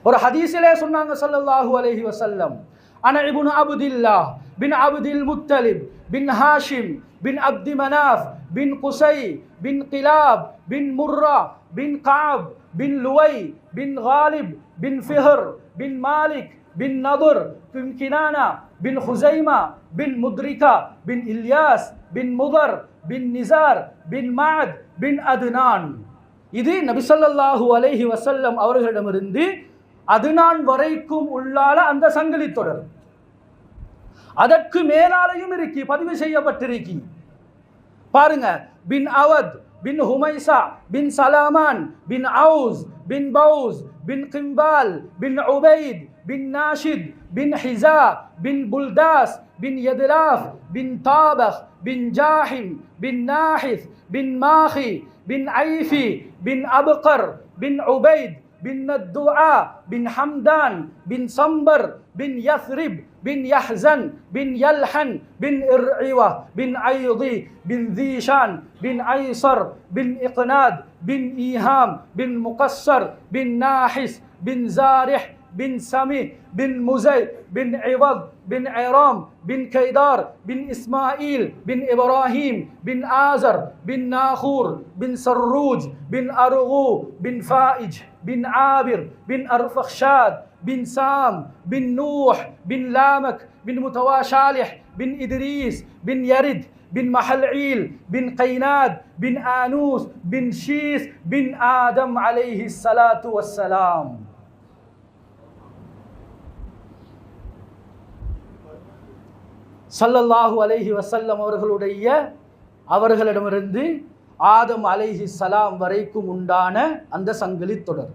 ஒரு ஹதீஸிலே சொன்னாங்க ஸல்லல்லாஹு அலைஹி வஸல்லம், அன இப்னு அப்துல்லாஹ் பின் அப்துல் முத்தலிப் பின் ஹாஷிம் பின் அப்தி மனாஃப் பின் குஸை பின் கிலாப் பின் முர்ரா பின் கஅப் பின் லுவை பின் காலிப் பின் ஃபிஹர் பின் மாலிக் பின் நதுர் பின் கினானா பின் ஹுசைமா பின் முத்ரிகா பின் இல்யாஸ் பின் முதர் பின் நிசார் பின் மஅத் பின் அத்னான். இது நபி ஸல்லல்லாஹு அலைஹி வஸல்லம் அவர்களிடமிருந்து அதுனான் வரைக்கும் உள்ளால அந்த சங்கிலி தொடர். அதற்கு மேலாலையும் இருக்கி, பதிவு செய்யப்பட்டிருக்கி. பாருங்க, பின் அவத் பின் ஹுமைசா பின் சலாமான் பின் அவுஸ் பின் பவுஸ் பின் கிம்பால் பின் உபைத் பின் நாஷித் பின் ஹிசா பின் புல்தாஸ் பின் யதுலாஃப் பின் தாபக் பின் ஜாஹிம் பின் நாஹிஸ் பின் மாஹி பின் ஐஃபி பின் அபுகர் பின் உபைத் பின் நத்துஆ பின் ஹம்தான் பின் சம்பர் பின் யஸ்ரிப் பின் யஹ்சன் பின் யல்ஹன் பின் இர்இவா பின் ஐதி பின் தீஷான் பின் ஐசர் பின் இக்னாத் பின் ஈஹாம் பின் முகஸ்ஸர் பின் நாஹிஸ் பின் ஜாரிஹ் பின் சமி பின் முஸை பின் இவத் பின் இராம் பின் கைதார் பின் இஸ்மாயில் பின் இப்ராஹிம் பின் ஆசர் பின் நாகூர் பின் சர்ரூஜ் பின் அருகு பின் ஃபாயிஜ் பின் ஆபிர் பின் அர்ஃபக்ஷாத் بن سام بن نوح بن لامك بن متواشالح بن إدريس بن يرد بن محلعيل بن قيناد بن آنوس بن شيس بن آدم عليه الصلاة والسلام. ஸல்லல்லாஹு அலைஹி வஸல்லம் அவர்களிடமிருந்து ஆதம் அலைஹிஸ்ஸலாம் வரைக்கும் உண்டான அந்த சங்கிலி தொடர்.